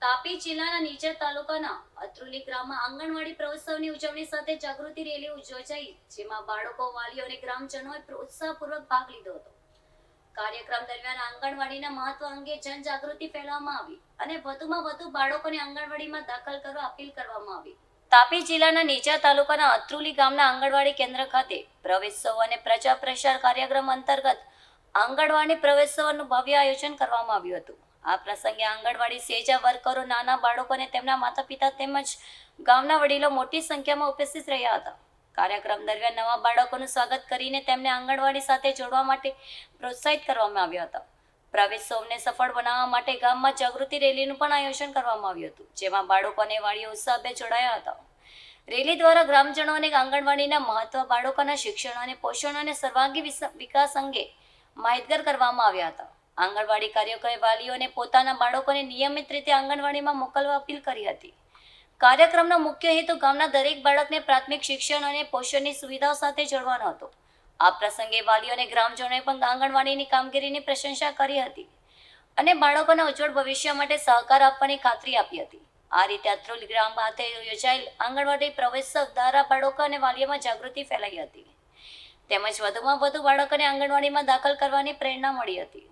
તાપી જિલ્લાના નીચર તાલુકાના અત્રુલી ગ્રામમાં આંગણવાડી પ્રવેશોત્સવની ઉજવણી સાથે જાગૃતિ રેલી યોજાઈ, જેમાં બાળકો, વાલીઓ અને ગ્રામજનોએ પ્રોત્સાહપૂર્વક ભાગ લીધો હતો. કાર્યક્રમ દરમિયાન આંગણવાડીના મહત્વ અંગે જનજાગૃતિ ફેલાવવામાં આવી અને વધુમાં વધુ બાળકોને આંગણવાડીમાં દાખલ કરવા અપીલ કરવામાં આવી. તાપી જિલ્લાના નીચર તાલુકાના અત્રુલી ગામના આંગણવાડી કેન્દ્ર ખાતે પ્રવેશોત્સવ અને પ્રજા પ્રસાર કાર્યક્રમ અંતર્ગત આંગણવાડી પ્રવેશોત્સવનું ભવ્ય આયોજન કરવામાં આવ્યું હતું. આ પ્રસંગે આંગણવાડી સેજા વર્કરો, નાના બાળકો અને તેમના માતા પિતા તેમજ ગામના વડીલો મોટી સંખ્યામાં ઉપસ્થિત રહ્યા હતા. કાર્યક્રમ દરમિયાન નવા બાળકોનું સ્વાગત કરીને તેમને આંગણવાડી સાથે જોડવા માટે પ્રોત્સાહિત કરવામાં આવ્યા હતા. પ્રવેશોત્સવને સફળ બનાવવા માટે ગામમાં જાગૃતિ રેલીનું પણ આયોજન કરવામાં આવ્યું હતું, જેમાં બાળકો અને વાલીઓ ઉત્સાહભેર જોડાયા હતા. રેલી દ્વારા ગ્રામજનોને આંગણવાડીના મહત્વ, બાળકોના શિક્ષણ અને પોષણ અને સર્વાંગી વિકાસ અંગે માહિતગાર કરવામાં આવ્યા હતા. આંગણવાડી કાર્યકરોએ વાલીઓને પોતાના બાળકોને નિયમિત રીતે આંગણવાડીમાં મોકલવા અપીલ કરી હતી. કાર્યક્રમનો મુખ્ય હેતુ ગામના દરેક બાળકને પ્રાથમિક શિક્ષણ અને પોષણની સુવિધાઓ સાથે જોડવાનો હતો. આ પ્રસંગે વાલીઓ અને ગ્રામજનોએ પણ આંગણવાડીની કામગીરીની પ્રશંસા કરી હતી અને બાળકોના ઉજ્જવળ ભવિષ્ય માટે સહકાર આપવાની ખાતરી આપી હતી. આ રીતે અત્રુલી ગ્રામ ખાતે યોજાયેલ આંગણવાડી પ્રવેશોત્સવ દ્વારા બાળકો અને વાલીઓમાં જાગૃતિ ફેલાઈ હતી તેમજ વધુમાં વધુ બાળકોને આંગણવાડીમાં દાખલ કરવાની પ્રેરણા મળી હતી.